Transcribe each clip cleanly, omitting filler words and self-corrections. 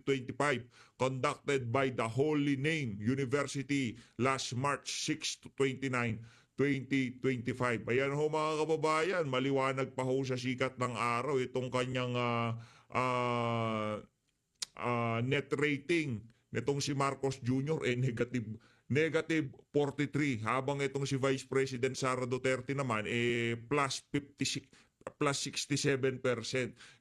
2025 conducted by the Holy Name University last March 6 to 29, 2025. Ayan ho mga kababayan, maliwanag pa ho sa sikat ng araw itong kanyang net rating nitong si Marcos Jr. Negative 43, habang itong si Vice President Sara Duterte naman plus 67%.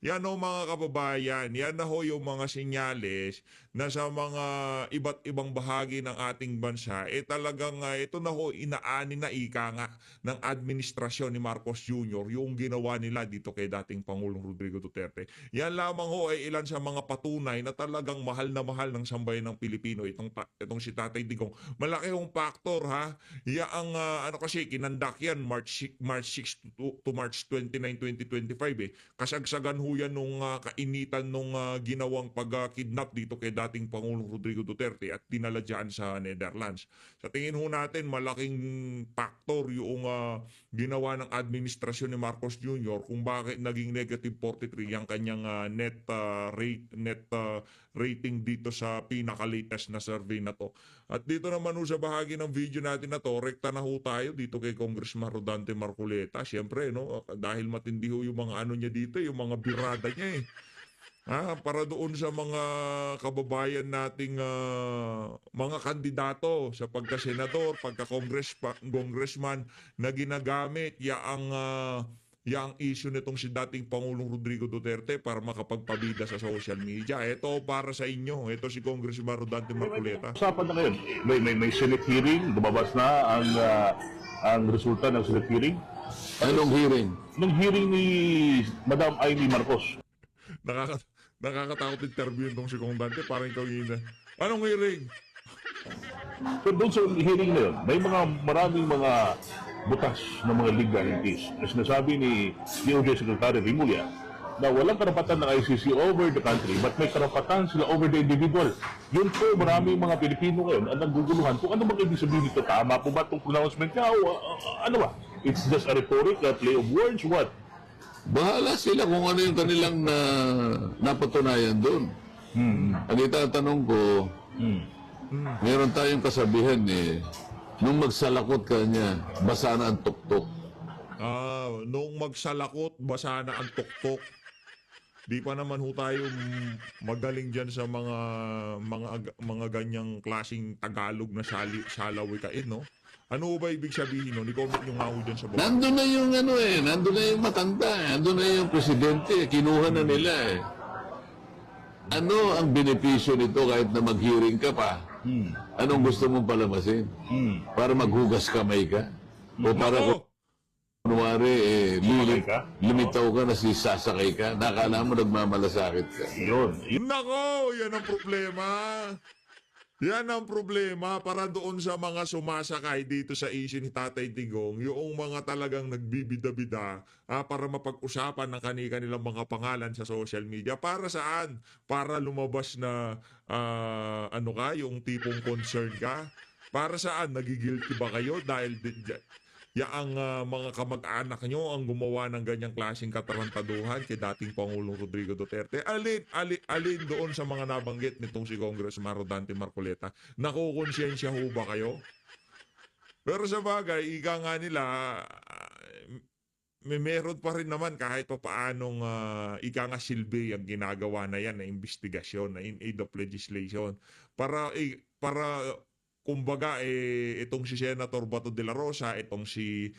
Yan ho mga kababayan, yan na ho yung mga senyales na sa mga iba't ibang bahagi ng ating bansa, talagang ito na ho inaani na ika nga ng administrasyon ni Marcos Jr. yung ginawa nila dito kay dating Pangulong Rodrigo Duterte. Yan lamang ho ay ilan sa mga patunay na talagang mahal na mahal ng sambayan ng Pilipino itong si Tatay Digong. Malaki yung factor ha. Yang kasi kinandak yan March 6 to March 29, 2025 Kasagsagan ho yan nung kainitan nung ginawang pag-kidnap dito kay dating Pangulong Rodrigo Duterte at dinala dyan sa Netherlands. Sa tingin ho natin, malaking factor yung ginawa ng administrasyon ni Marcos Jr. kung bakit naging negative 43 yung kanyang net rating dito sa pinaka-latest na survey na to. At dito naman ho sa bahagi ng video natin na to, rekta na ho tayo dito kay Congressman Rodante Marcoleta. Siyempre, no, dahil matindi ho yung mga ano niya dito, yung mga birada niya para doon sa mga kababayan nating mga kandidato sa pagka-senador, pagka-congressman na ginagamit yang issue nitong si dating Pangulong Rodrigo Duterte para makapagpabida sa social media. Ito para sa inyo. Ito si Congressman Rodante Marcoleta. Usapan na ngayon. May Senate hearing. Lumabas na ang resulta ng Senate hearing. Anong hearing? Nung hearing ni Madam Amy Marcos. Nakakatakot interview itong si Kong Dante. Parang ikaw yun. Anong hearing? Pero doon sa hearing na yun, may maraming mga butas ng mga legalities. Na sinasabi ni DOJ Secretary Rimulya na walang karapatan ng ICC over the country but may karapatan sila over the individual. Yun po, maraming mga Pilipino ngayon ang naguguluhan kung ano bang ibig sabihin nito. Tama po ba itong pronouncement niya? Ano ba? It's just a rhetoric, a play of words, what? Bahala sila kung ano yung kanilang napatunayan doon. Ang itatanong ko, meron tayong kasabihan nung magsalakot ka niya, basa na ang tuktok. Nung magsalakot, basa na ang tuktok. Di pa naman ho tayo magaling dyan sa mga ganyang klaseng Tagalog na salawikain, no? Ano ba ibig sabihin nun? I-comment nyo nga ho dyan sa baba. Nandun na yung nandun na yung matanda, nandun na yung presidente, kinuha na nila Ano ang benepisyo nito kahit na mag-hearing ka pa? Anong gusto mong palamasin? Para maghugas kamay ka? O para kunwari, lumitaw ka na sasakay ka, nakala mo nagmamalasakit ka. Yun. Nako, yan ang problema. Yan ang problema para doon sa mga sumasakay dito sa issue ni Tatay Digong, yung mga talagang nagbibida-bida para mapag-usapan ng kanilang mga pangalan sa social media. Para saan? Para lumabas na yung tipong concern ka? Para saan? Nagigilty ba kayo dahil ang mga kamag-anak nyo ang gumawa ng ganyang klaseng katarantaduhan kay dating Pangulong Rodrigo Duterte? Alin doon sa mga nabanggit nitong si Congressman Rodante Marcoleta? Nakukonsensya ho ba kayo? Pero sa bagay, ika nga nila, meron pa rin naman kahit pa paanong ika nga silbi ang ginagawa na yan na investigasyon, na in aid of legislation. Para kumbaga, itong si Senator Bato de la Rosa, itong si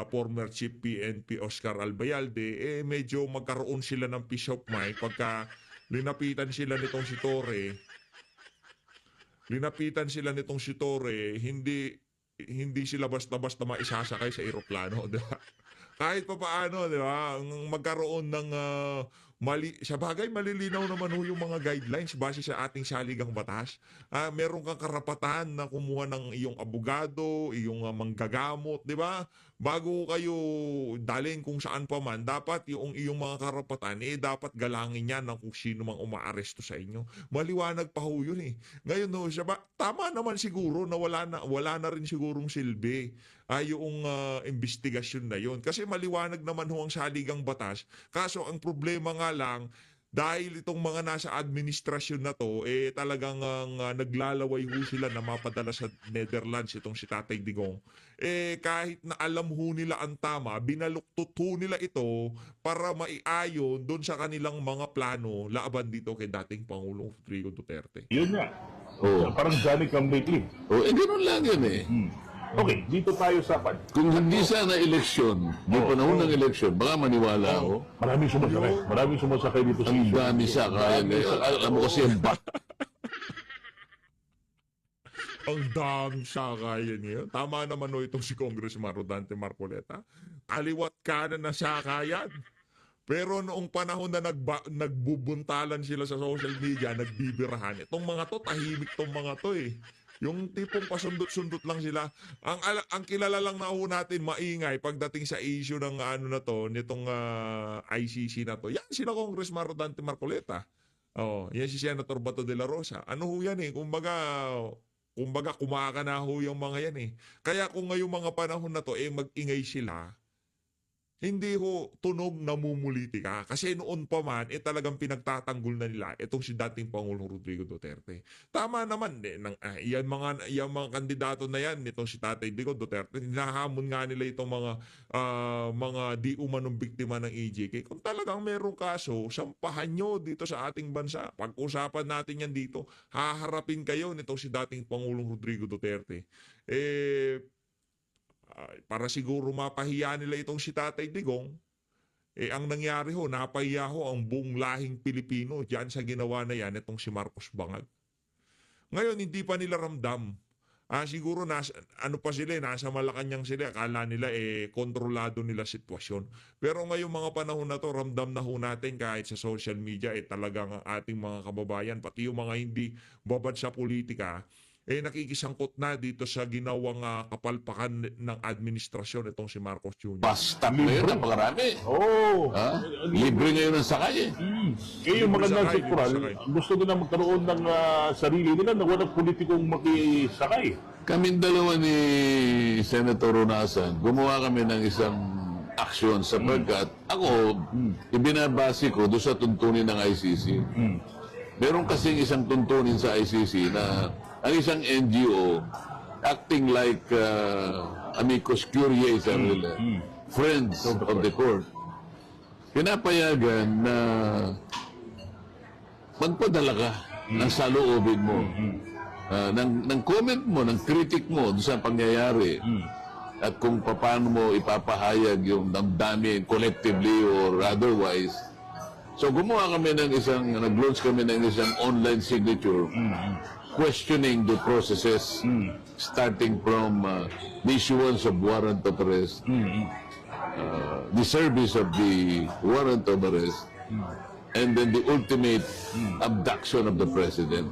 former Chief PNP Oscar Albayalde, medyo magkaroon sila ng peace of mind pagka linapitan sila nitong si Torre, hindi sila basta-basta maisasakay sa eroplano, diba? Kahit pa paano, di ba? Magkaroon ng sa bagay, malilinaw naman ho yung mga guidelines base sa ating saligang batas. Meron kang karapatan na kumuha ng iyong abogado, iyong manggagamot, di ba? Bago kayo dalhin kung saan pa man, dapat yung iyong mga karapatan, dapat galangin yan ng kung sino mang umaaresto sa inyo. Maliwanag pa ho yun Ngayon ho, tama naman siguro na wala na rin sigurong silbi yung investigasyon na yun. Kasi maliwanag naman ho ang saligang batas. Kaso ang problema nga lang, Dahil itong mga nasa administrasyon na to, talagang naglalaway ho sila na mapadala sa Netherlands itong si Tatay Digong. Kahit na alam ho nila ang tama, binaluktot ho nila ito para maiayon doon sa kanilang mga plano laban dito kay dating Pangulong Rodrigo Duterte. Yun nga. Oo. Parang Johnny come lately. Ganun lang yun eh. Okay, dito tayo sa Kung hindi sana eleksyon, di panahon ng eleksyon, baka maniwala ako. Maraming sumasakay. Maraming sumasakay dito sa Ang issue. dami sa kaya ngayon. Alam mo kasi ang Ang daming sakayan ngayon. Tama naman no itong si Congressman Rodante Marcoleta. Kaliwat kanan na sakayan. Pero noong panahon na nagbubuntalan sila sa social media, nagbibirahan, itong mga to, tahimik tong mga to eh. Yung tipong pasundot-sundot lang sila. Ang kilala lang na ho natin maingay pagdating sa issue ng ano na to, nitong ICC na to. Yan sila Congressman Rodante Marcoleta. Oh, yan si Senator Bato de la Rosa. Ano ho yan eh, kumbaga kumaka na ho yung mga yan eh. Kaya kung ngayong mga panahon na to mag-ingay sila, hindi ho tunog namumuliti ka. Kasi noon pa man, talagang pinagtatanggol na nila itong si dating Pangulong Rodrigo Duterte. Tama naman, yan mga kandidato na yan, itong si Tatay Digong Duterte, hinahamon nga nila itong mga di umanong biktima ng EJK. Kung talagang merong kaso, sampahan nyo dito sa ating bansa. Pag-usapan natin yan dito, haharapin kayo nitong si dating Pangulong Rodrigo Duterte. Para siguro mapahiya nila itong si Tatay Digong, ang nangyari ho, napahiya ho ang buong lahing Pilipino diyan sa ginawa na yan itong si Marcos Bangag. Ngayon, hindi pa nila ramdam. Siguro ano pa sila, nasa Malacanang sila, akala nila kontrolado nila sitwasyon. Pero ngayong mga panahon na to, ramdam na ho natin kahit sa social media, talagang ang ating mga kababayan, pati yung mga hindi babad sa politika, nakikisangkot na dito sa ginawang kapalpakan ng administrasyon itong si Marcos Jr. basta ngayon, napakarami. Oh. Libre ngayon ang sakay eh. Yung mga Libre non-sectoral, sakay. gusto nila magkaroon ng sarili nila na walang politikong makisakay. Kaming dalawa ni Senator Ronasan, gumawa kami ng isang aksyon sapagkat ako, ibinabase ko doon sa tuntunin ng ICC. Meron kasing isang tuntunin sa ICC na ang isang NGO acting like amicus curiae, sabi nila, friends of the court, pinapayagan na magpadala ka ng saloobin mo, ng comment mo, ng critic mo doon sa pangyayari, at kung paano mo ipapahayag yung damdamin collectively or otherwise. So gumawa kami ng nag-launch kami ng isang online signature questioning the processes starting from the issuance of warrant of arrest, the service of the warrant of arrest, and then the ultimate abduction of the president,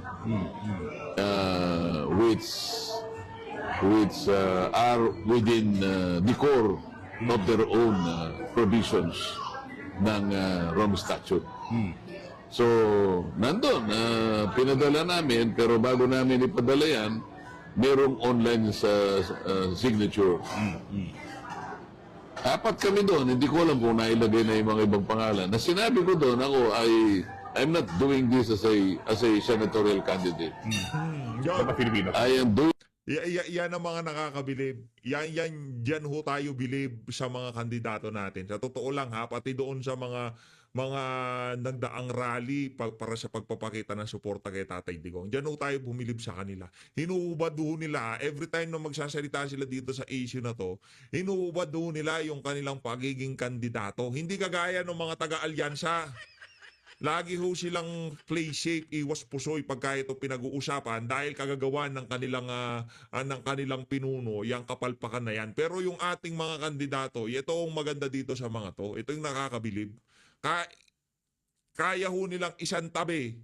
which are within the core of their own provisions ng Rome Statute. So, nandun, pinadala namin, pero bago namin ipadala yan, merong online sa signature. Apat kami doon, hindi ko alam kung nailagay na yung mga ibang pangalan. Na sinabi ko doon, I'm not doing this as a senatorial candidate. Mga Pilipino. I am doing Yan ang mga nakakabilib. Yan ho tayo bilib sa mga kandidato natin. Sa totoo lang ha, pati doon sa mga nagdaang rally para sa pagpapakita ng suporta kay Tatay Digong. Diyan ho tayo bumilib sa kanila. Hinuhubad ho nila, every time na magsasalita sila dito sa issue na to, hinuhubad ho nila yung kanilang pagiging kandidato. Hindi kagaya ng mga taga-alyansa. Lagi ho silang play safe, iwas pusoy pagka ito pinag-uusapan dahil kagagawa ng kanilang pinuno, yung kapalpakan na yan. Pero yung ating mga kandidato, ito ang maganda dito sa mga to. Ito yung nakakabilib. Kaya ho nilang isang tabi,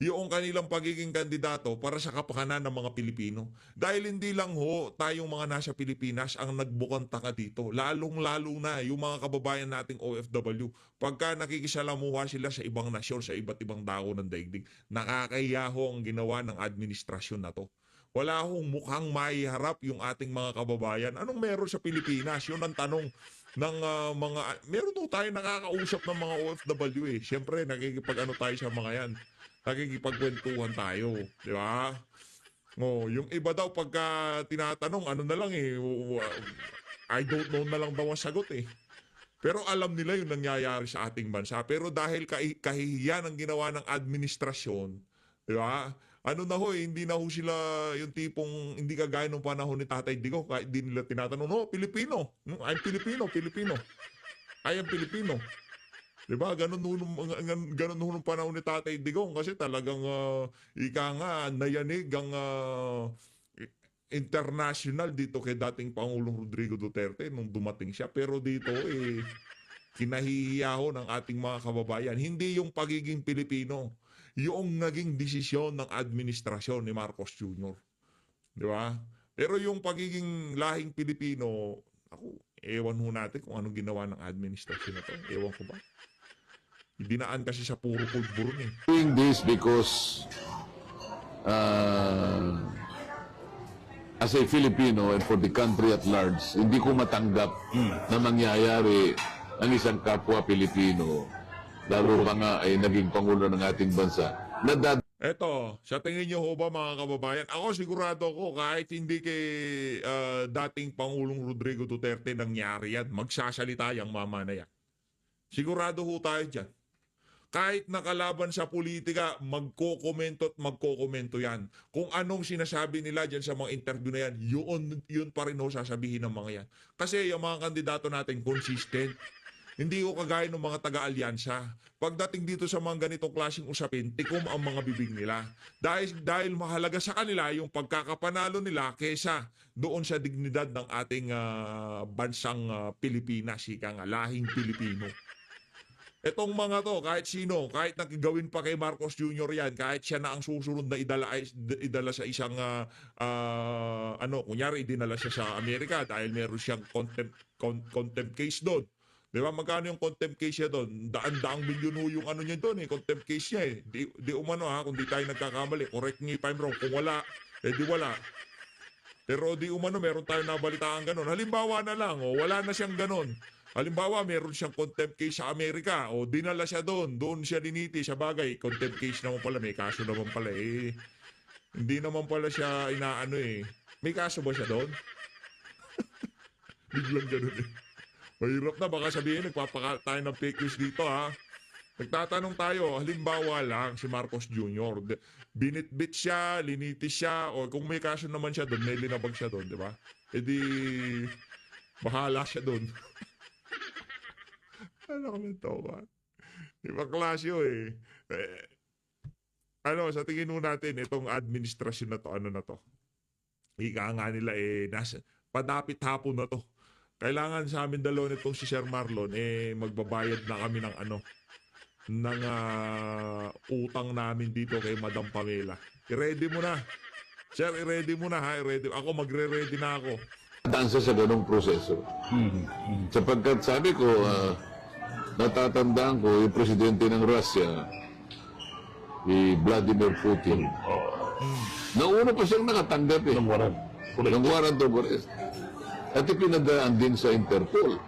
yung kanilang pagiging kandidato para sa kapakanan ng mga Pilipino. Dahil hindi lang ho tayong mga nasa Pilipinas ang nagbukang taka dito. Lalong-lalo na yung mga kababayan nating OFW. Pagka nakikisalamuha sila sa ibang nasyon, sa iba't ibang dako ng daigdig, nakakahiya ho ang ginawa ng administrasyon na to. Wala hong mukhang maiharap yung ating mga kababayan. Anong meron sa Pilipinas? Yun ang tanong. ng mga, meron po tayo nakakausap ng mga OFW eh. Siyempre, nakikipag-ano tayo sa mga yan. Nakikipagkwentuhan tayo. Di ba? Oh, yung iba daw pagka tinatanong, ano na lang eh, I don't know na lang daw ang sagot eh. Pero alam nila yung nangyayari sa ating bansa. Pero dahil kahihiyan ang ginawa ng administrasyon, di ba? Ano na ho, hindi na ho sila yung tipong hindi kagaya nung panahon ni Tatay Digong, kahit di nila tinatanong, no, Pilipino. No, I'm Filipino, Filipino. I am Filipino. Di ba? Ganun nung panahon ni Tatay Digong kasi talagang ika nga nayanig ang international dito kay dating Pangulong Rodrigo Duterte nung dumating siya. Pero dito kinahihiya ho ng ating mga kababayan. Hindi yung pagiging Pilipino, yung naging desisyon ng administrasyon ni Marcos Jr. Di ba? Pero yung pagiging lahing Pilipino, ako, ewan ho natin kung anong ginawa ng administrasyon na to. Ewan ko ba? Dinaan kasi sa puro pulburon eh. Doing this because as a Filipino and for the country at large, hindi ko matanggap na mangyayari ang isang kapwa Pilipino, lalo pa nga ay naging Pangulo ng ating bansa, na Eto, sa tingin nyo ho ba mga kababayan, ako sigurado ko kahit hindi kay dating Pangulong Rodrigo Duterte nangyari yan, magsasalita yung mama na yan. Sigurado ho tayo dyan. Kahit nakalaban sa politika, magkokomento at magkokomento yan. Kung anong sinasabi nila dyan sa mga interview na yan, yun pa rin ho sasabihin ng mga yan. Kasi yung mga kandidato natin, consistent. Hindi ko kagaya ng mga taga-alyansa. Pagdating dito sa mga ganitong klaseng usapin, tikom ang mga bibig nila. Dahil mahalaga sa kanila yung pagkakapanalo nila kesa doon sa dignidad ng ating bansang Pilipinas, ika nga, lahing Pilipino. Etong mga to, kahit sino, kahit nagagawin pa kay Marcos Jr. yan, kahit siya na ang susunod na idala sa isang, kunyari, idinala siya sa Amerika dahil meron siyang contempt case doon. Di ba? Magkano yung contempt case niya doon? Daan-daang milyon ho yung ano niya doon eh, contempt case niya eh. Di umano ha, kung di tayo nagkakamali. Correct me if I'm wrong. Kung wala, di wala. Pero di umano, meron tayo nabalitaan ganun. Halimbawa na lang, wala na siyang ganun. Halimbawa, meron siyang contempt case sa Amerika, dinala siya doon siya diniti, sa bagay, contempt case naman pala, may kaso naman pala eh. Hindi naman pala siya inaano eh. May kaso ba siya doon? Biglang ganun eh. Mahirap na, baka sabihin, nagpapaka tayo ng fake news dito ha. Nagtatanong tayo, halimbawa lang si Marcos Jr. Binitbit siya, linitis siya, o kung may kaso naman siya doon, may linabag siya doon, di ba? E di, bahala siya doon. Ano kami ito ba? Iba klasyo eh. Sa tingin mo natin, itong administrasyon na to, ano na to? Ika nga nila padapit hapon na to. Kailangan sa amin dalawa nitong si Sir Marlon, magbabayad na kami ng ng utang namin dito kay Madam Pamela. I-ready mo na. Sir, i-ready mo na ha. I-ready. Ako, magre-ready na ako. dansa sa ganong proseso. Sapagkat sabi ko, natatandaan ko yung presidente ng Russia, si Vladimir Putin. Nauna pa siyang nakatanggap ng warrant of arrest. At ipinadaan din sa Interpol.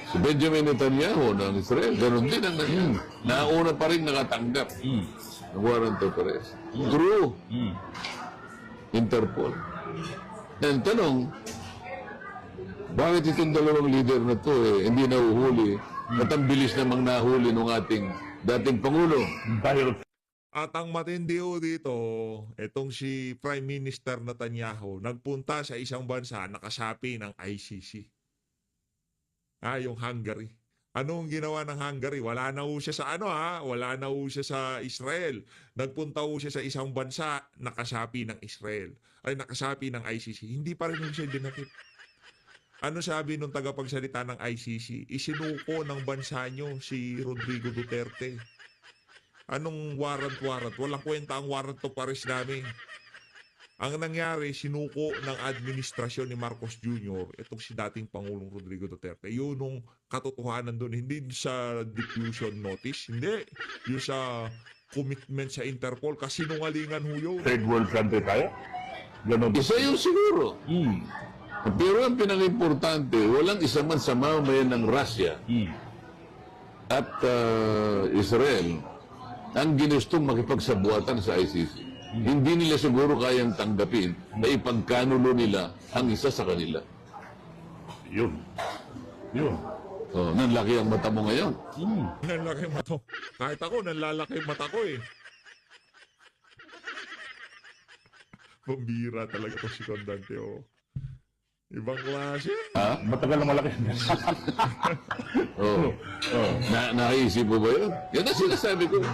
Si Benjamin Netanyahu ng Israel, ganoon din ang nauna pa rin nakatanggap ng warrant of arrest. Through Interpol. And tanong, bakit itong dalawang leader na to hindi nahuhuli at ang bilis namang nahuli ng ating dating Pangulo? At ang matindi ho dito, itong si Prime Minister Netanyahu, nagpunta sa isang bansa nakasapi ng ICC. Yung Hungary. Anong ginawa ng Hungary? Wala na ho siya sa wala na ho siya sa Israel. Nagpunta ho siya sa isang bansa nakasapi ng Israel. Nakasapi ng ICC. Hindi pa rin ho siya dinakip. Ano sabi nung tagapagsalita ng ICC? Isinuko ng bansa nyo si Rodrigo Duterte. Anong warrant? Walang kwenta ang warrant to pares namin. Ang nangyari, sinuko ng administrasyon ni Marcos Jr., itong si dating Pangulong Rodrigo Duterte. Yun nung katotohanan doon. Hindi sa diffusion notice. Hindi. Yung sa commitment sa Interpol. Kasinungalingan ho yun. Third world country tayo? Ganon. Isa yun siguro. Pero ang pinaka-importante, walang isa man sa mamamayan ng Russia at Israel ang ginustong makipagsabuatan sa ICC. Hindi nila siguro kayang tanggapin na ipagkanulo nila ang isa sa kanila. Yun. Yun. Oh, nanlaki ang mata mo ngayon. Nanlalaki yung mata. Kahit ako, nanlalaki yung mata ko eh. Pambira talaga to si Condante, oh. Ibang klase. Ha? Matagal na malaki. Oh. Naisip mo ba yun? Yan ang sinasabi ko.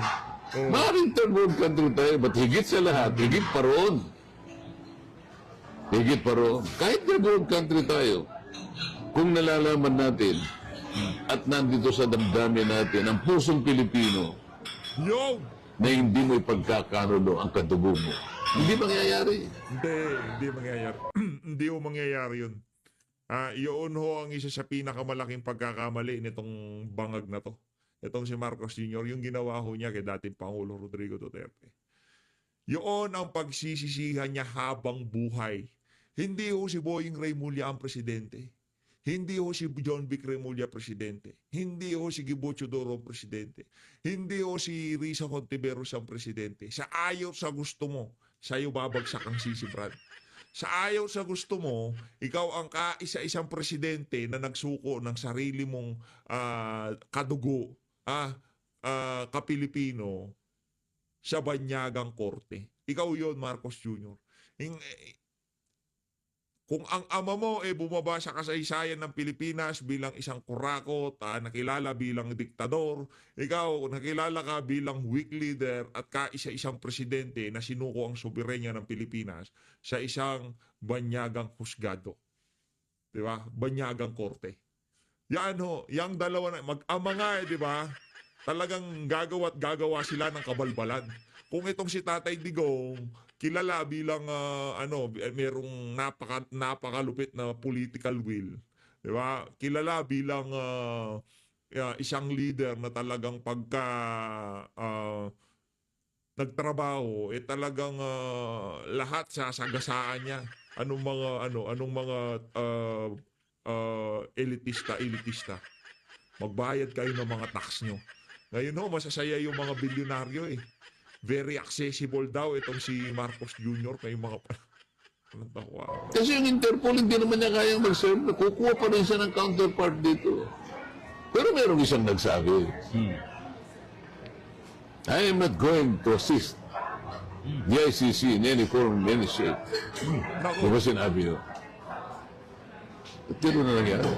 Maaaring third world country tayo, but higit sa lahat, higit pa roon. Higit pa roon. Kahit third world country tayo, kung nalalaman natin at nandito sa damdamin natin ang pusong Pilipino Yo! na hindi mo ipagkakanulo ang kadugo mo, hindi mangyayari. Hindi mangyayari. Hindi ho mangyayari yun. Yun ho ang isa sa pinakamalaking pagkakamali nitong bangag na to. Itong si Marcos Jr., yung ginawa ho niya kay dating Pangulo Rodrigo Duterte. Yun ang pagsisisihan niya habang buhay. Hindi ho si Boying Remulla ang presidente. Hindi ho si John Vic Remulla presidente. Hindi ho si Gibo Teodoro presidente. Hindi ho si Risa Hontiveros ang presidente. Sa ayaw sa gusto mo, sa'yo babagsak ang sisibran. Sa ayaw sa gusto mo, ikaw ang kaisa-isang presidente na nagsuko ng sarili mong kadugo, kapilipino, sa banyagang korte. Ikaw yon, Marcos Jr. Kung ang ama mo bumaba sa kasaysayan ng Pilipinas bilang isang kurakot, nakilala bilang diktador, ikaw nakilala ka bilang weak leader at kaisa-isang presidente na sinuko ang soberenya ng Pilipinas sa isang banyagang husgado. Di ba? Banyagang korte. Yan ho, yung dalawa na, mag-ama nga di ba? Talagang gagawa sila ng kabalbalan. Kung itong si Tatay Digong, kilala bilang merong napakalupit na political will, 'di ba? Kilala bilang isang leader na talagang pagka nagtrabaho talagang lahat sasagasaan niya. Anong mga elitista. Magbayad kayo ng mga tax nyo. Ngayon ho, masasaya yung mga bilyonaryo eh. Very accessible daw itong si Marcos Jr. kay mga wow. Kasi yung Interpol hindi naman niya kayang mag-serve. Kukuha pa rin siya ng counterpart dito. Pero merong isang nagsabi, I am not going to assist the ICC in any form, in any shape. Di ba sinabi yun? Tiro na nangyari.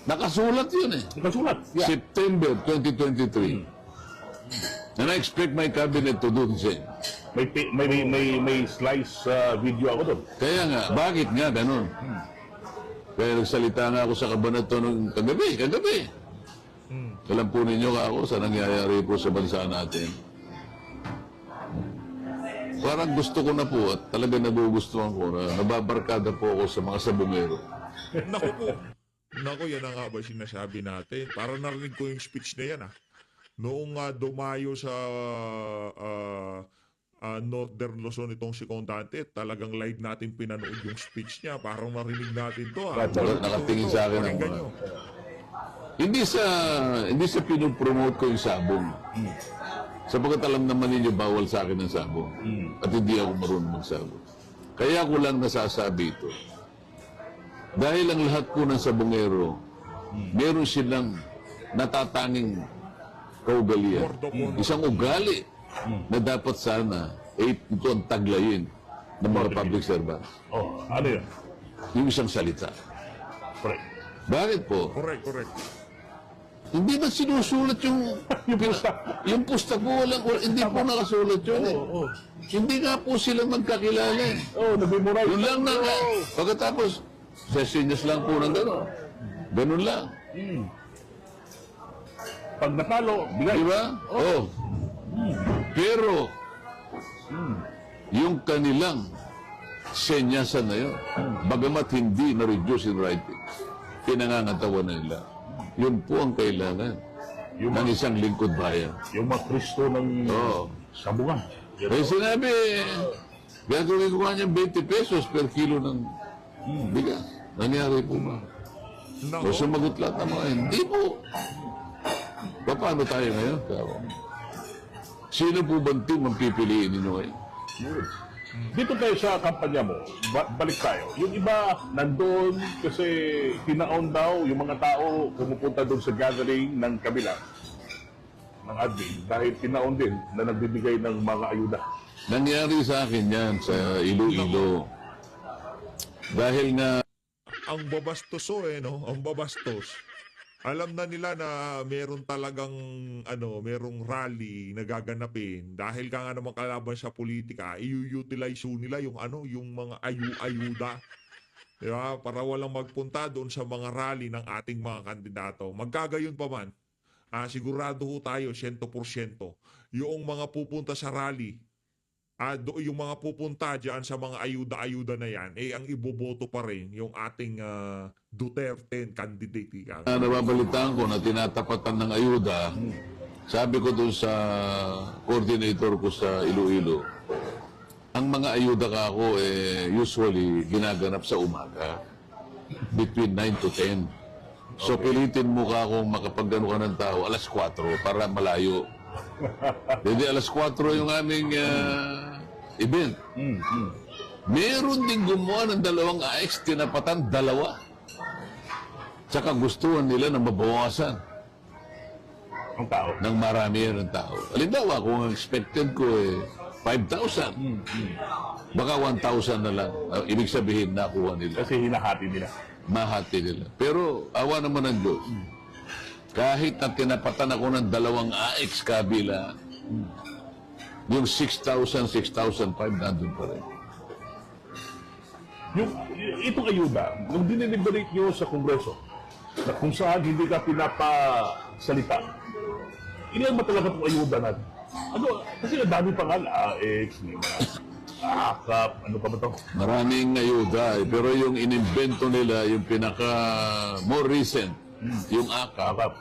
Nakasulat yun eh. Nakasulat. Yeah. September 2023. And I expect my cabinet to do the same. May slice video ako doon. Kaya nga, bakit nga ganun? Kaya nagsalita nga ako sa kabineto nung kagabi. Alam po ninyo ka ako sa nangyayari po sa bansa natin. Parang gusto ko na po at talaga nagugustuhan ko na nababarkada po ako sa mga sabungero. Naku, yan ang nga ba sinasabi natin? Para narinig ko yung speech na yan Noong dumayo sa Northern Luzon itong si Condante, talagang live natin pinanood yung speech niya. Parang narinig natin to. Nakatingin sa akin ang mga... Hindi sa pinopromote ko yung sabong. Sapagkat alam naman ninyo bawal sa akin ang sabong. At hindi ako marunong magsabong. Kaya ko lang nasasabi ito. Dahil ang lahat po ng sabongero, meron silang natatanging kaugalian. Isang ugali na dapat sana ito ang taglayin ng mga public servants. Oh, ano yun? Yung isang salita. Correct. Bakit po? Correct. Hindi ba sinusulat yung pusta po? Hindi po nakasulat yun eh. Hindi nga po sila magkakilala eh. Nag-memorize. Yun lang na nga. Pagkatapos, sesinyas lang po ng gano'n. Ganun lang. Pag natalo, bigay. Diba? Oh. Pero, yung kanilang senyasan na yun, bagamat hindi na-reduce in writing, pinangangatawan na nila. Yun po ang kailangan ng isang lingkod bayan. Yung mga Kristo ng sabungan. Kaya sinabi, gagawin ko nga niya 20 pesos per kilo ng Bigas. Nangyari po ba? Nako. O sumagot lahat ng mga hindi po. Paano tayo ngayon? Sino po bang team ang pipiliin ninyo ngayon? Dito tayo sa kampanya mo, balik tayo. Yung iba nandun kasi tinaon daw yung mga tao pumupunta doon sa gathering ng kabila ng admin dahil tinaon din na nagbibigay ng mga ayuda. Nangyari sa akin yan sa Iloilo. Dahil nga Ang babastoso no? Ang babastos. Alam na nila na meron talagang merong rally na gaganapin dahil ka nga naman kalaban sa politika, i-utilize nila yung yung mga ayuda. Di ba? Para walang magpunta doon sa mga rally ng ating mga kandidato. Magkagayon pa man, sigurado ho tayo 100% yung mga pupunta sa rally, yung mga pupunta dyan sa mga ayuda-ayuda na yan, ang iboboto pa rin yung ating Duterte candidate. nababalitaan ko na tinatapatan ng ayuda, sabi ko doon sa coordinator ko sa Iloilo, ang mga ayuda ka ako usually ginaganap sa umaga between 9 to 10. So pilitin mo ka akong makapagano ka ng tao alas 4 para malayo. Hindi alas 4 yung aming event. Meron din gumawa ng 2 AX, tinapatan 2. Tsaka gustuhan nila na mabawasan Ang tao. ng marami ng tao. Halimbawa, kung ang expected ko 5,000, baka 1,000 na lang. Ibig sabihin, nakuha nila. Kasi hinahati nila. Mahati nila. Pero awa naman ng Diyos. Kahit na tinapatan ako ng 2 AX kabila, yung 6,000, 6,500 nandun pa rin. Itong ayuda, nung dineliberate nyo sa Kongreso, na kung saan hindi ka pinapasalita, ilan ba talaga itong ayuda natin? Kasi ang dami pa nga, AX, AKAP, ano pa ba ito? Maraming ayuda. Pero yung inimbento nila, yung pinaka more recent, yung AKAP, AKAP.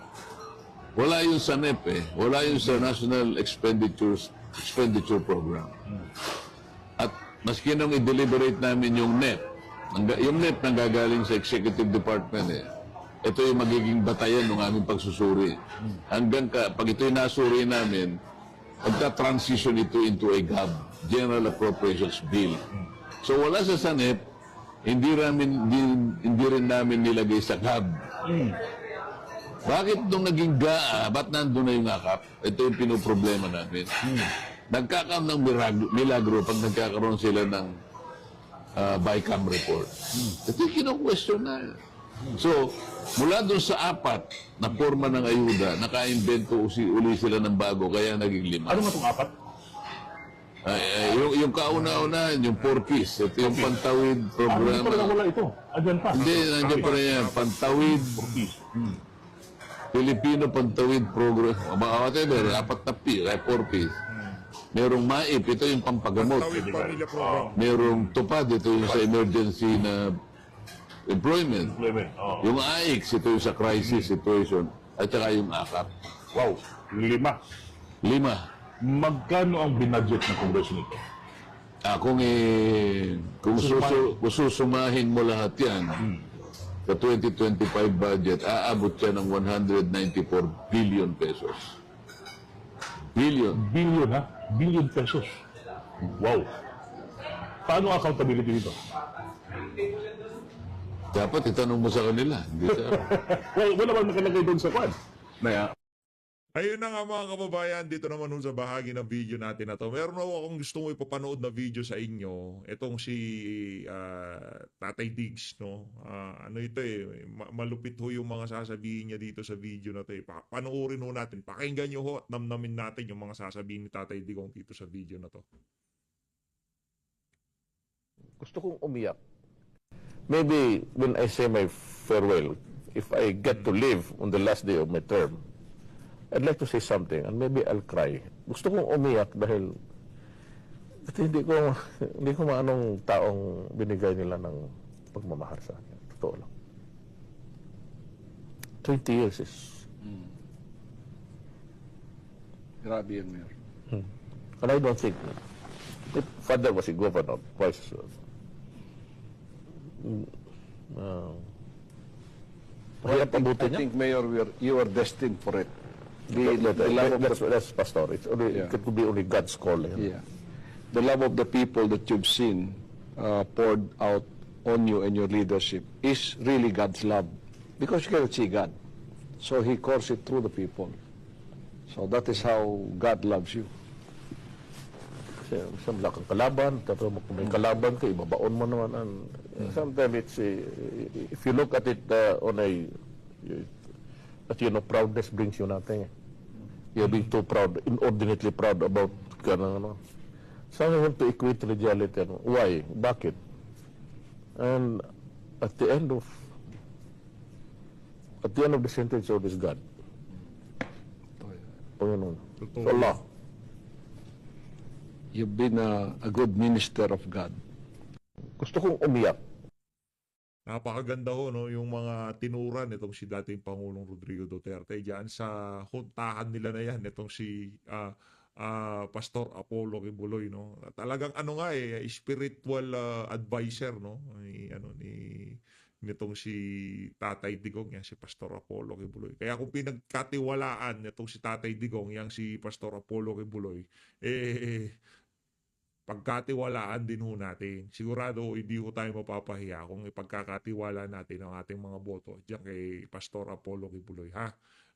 wala yung sa NEP Wala yung sa National Expenditure Program. At maski nung i-deliberate namin yung NEP, yung NEP nanggagaling sa Executive Department ito yung magiging batayan ng aming pagsusuri. Hanggang pag ito'y nasuri namin, magta-transition ito into a GAB, General Appropriations Bill. So wala sa SANEP, hindi rin namin nilagay sa GAB. Bakit nung naging GAA, ba't nandun na yung AKAP? Ito yung pinoproblema namin. Nagkakaroon ng milagro pag nagkakaroon sila ng BICAM report. Ito yung kino-question na. So, mula doon sa 4 na forma ng ayuda, naka-invento uli sila ng bago, kaya naging 5. Ano nga itong 4? Yung kauna-una, yung 4Ps. Ito yung Pantawid Hindi Programa. pala wala ito. Andyan pa. Hindi, nandiyan pa rin yan. Pantawid, Filipino Pantawid Program. Whatever, 4 na P, 4Ps. Merong MAIP, ito yung pampagamot. Tawid Pamilya Program. Merong TUPAD, ito yung sa emergency na employment. Yung AIX, ito yung sa crisis situation. At saka yung AKAP. Wow, 5. 5. Magkano ang binudget ng Kongreso nito? Kung susumahin mo lahat yan, sa 2025 budget, aabot siya ng 194 billion pesos. Billion. Billion, ha? Billion pesos. Wow. Paano accountability dito? Dapat itanong mo sa kanila. Hindi sa Well, wala bang nakalagay doon sa kwan? Ayun na nga mga kababayan, dito naman sa bahagi ng video natin na to. Meron ako akong gustong ipapanood na video sa inyo. Itong si Tatay Diggs, no? Malupit ho yung mga sasabihin niya dito sa video na to. Panoorin ho natin, pakinggan nyo ho at namnamin natin yung mga sasabihin ni Tatay Digong dito sa video na to. Gusto kong umiyak. Maybe when I say my farewell, if I get to live on the last day of my term, I'd like to say something and maybe I'll cry. Gusto kong umiyak dahil hindi ko maanong taong binigay nila ng pagmamahal sa akin. Totoo lang. 20 years is... Grabe yan, Mayor. And I don't think... My father was a governor, vice mahirap I abutin niya. think, Mayor, you are destined for it. The love of That's pastor. It's only, Yeah. it could be only God's call. yeah. The love of the people that you've seen poured out on you and your leadership is really God's love, because you cannot see God. So He calls it through the people. So that is how God loves you. Kasi isang wala kang kalaban, tapos kung may kalaban ka, ibabaon mo naman. Sometimes it's, if you look at it on a, that proudness brings you nothing. You're being too proud, inordinately proud about kanang ano. Some want to equate reality. Why? Bakit? And at the end of the sentence, always God. Panginoon. Totoo. Allah. You've been a good minister of God. Gusto kong umiyak. Napakaganda ho, no, yung mga tinuran itong si dating Pangulong Rodrigo Duterte diyan sa huntahan nila na yan, itong si Pastor Apollo Kibuloy, no. Talagang ano nga spiritual advisor, no, nitong si Tatay Digong yan, si Pastor Apollo Kibuloy. Kaya kung pinagkatiwalaan nitong si Tatay Digong yang si Pastor Apollo Kibuloy, pagkatiwalaan din ho natin. Sigurado hindi ho tayo mapapahiya kung ipagkakatiwala natin ang ating mga boto diyan kay Pastor Apollo Kibuloy, ha.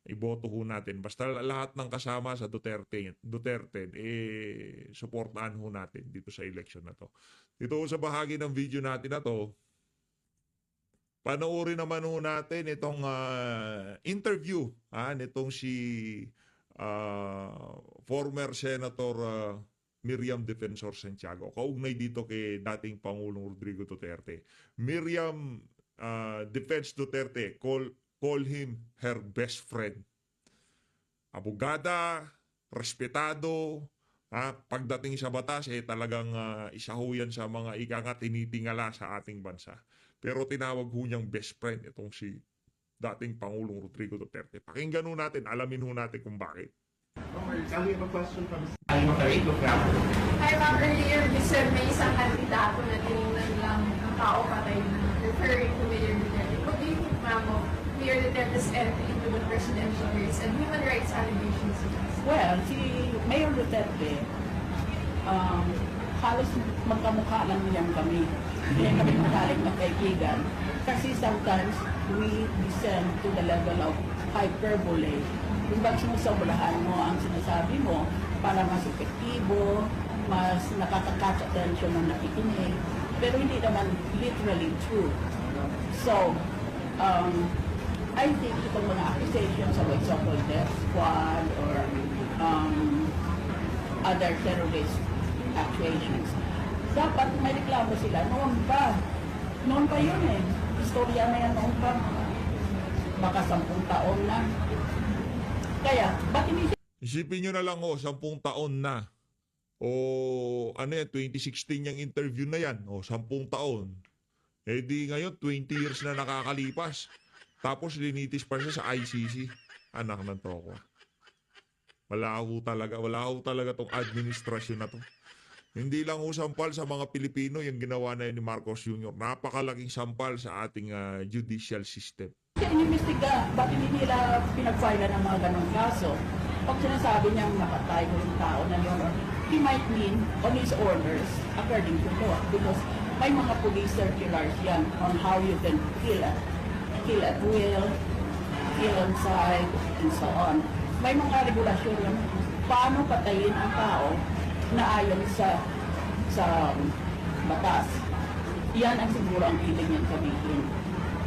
Iboto ho natin. Basta lahat ng kasama sa Duterte, suportahan ho natin dito sa election na to. Dito ho sa bahagi ng video natin na to, panoorin naman ho natin itong interview nitong si former Senator Miriam Defensor Santiago, kaugnay dito kay dating Pangulong Rodrigo Duterte. Miriam defends Duterte, call him her best friend. Abogada, respetado, pagdating sa batas, talagang isa ho yan sa mga tinitingala sa ating bansa. Pero tinawag ho niyang best friend itong si dating Pangulong Rodrigo Duterte. Pakinggan ho natin, alamin ho natin kung bakit. Hi ma'am, earlier you said may isang kandidato na tinignan lang ng tao patay na, referring to Mayor Duterte. What do you think ma'am of Mayor Duterte's entry into the presidential race and human rights allegations against him? Well, si Mayor Duterte, halos magkamukha lang niyan kami. Hindi kami matalik na kaibigan. Kasi sometimes we descend to the level of hyperbole. Kung ba't sinusobrahan mo ang sinasabi mo para mas epektibo, mas nakaka-catch attention ng nakikinig, pero hindi naman literally true. So, I think itong mga accusations of example death squad or other terrorist accusations, dapat may reklamo sila noon pa. Noon pa yun Istorya na yan noon pa. Baka 10 taon na. Kaya, ba't hindi siya Isipin nyo na lang 10 taon na. O ano yan, 2016 yung interview na yan. 10 taon. Di ngayon, 20 years na nakakalipas. Tapos linitis pa siya sa ICC. Anak ng toko. Wala ho talaga tong administrasyon na to. Hindi lang ho sampal sa mga Pilipino yung ginawa na yun ni Marcos Jr. Napakalaking sampal sa ating judicial system. inimbestiga? Ba't hindi nila pinag-file ng mga ganong kaso? Pag sinasabi niyang napatay ko yung tao na yun, he might mean on his orders according to law, because may mga police circulars yan on how you can kill at will, kill on sight, and so on. May mga regulasyon yan. Paano patayin ang tao na ayon sa batas? Yan ang siguro ang piling niyang sabihin.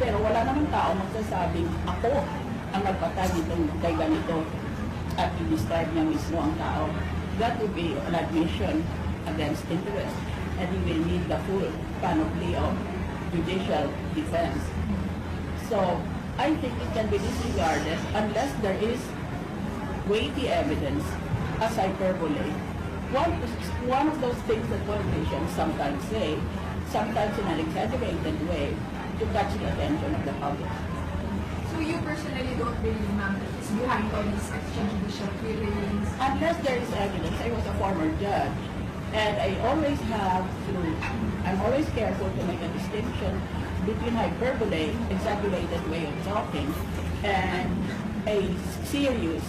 Pero wala namang tao magsasabing ako ang nagpatay nitong kay ganito at i-describe niya mismo ang tao. That would be an admission against interest, and he will need the full panoply of judicial defense. So, I think it can be disregarded unless there is weighty evidence as hyperbole. One of those things that politicians sometimes say, sometimes in an exaggerated way, to catch the attention of the public. So you personally don't believe, ma'am, that he's behind all these extrajudicial killings? Unless there is evidence, I was a former judge. And I'm always careful to make a distinction between hyperbole, exaggerated way of talking, and a serious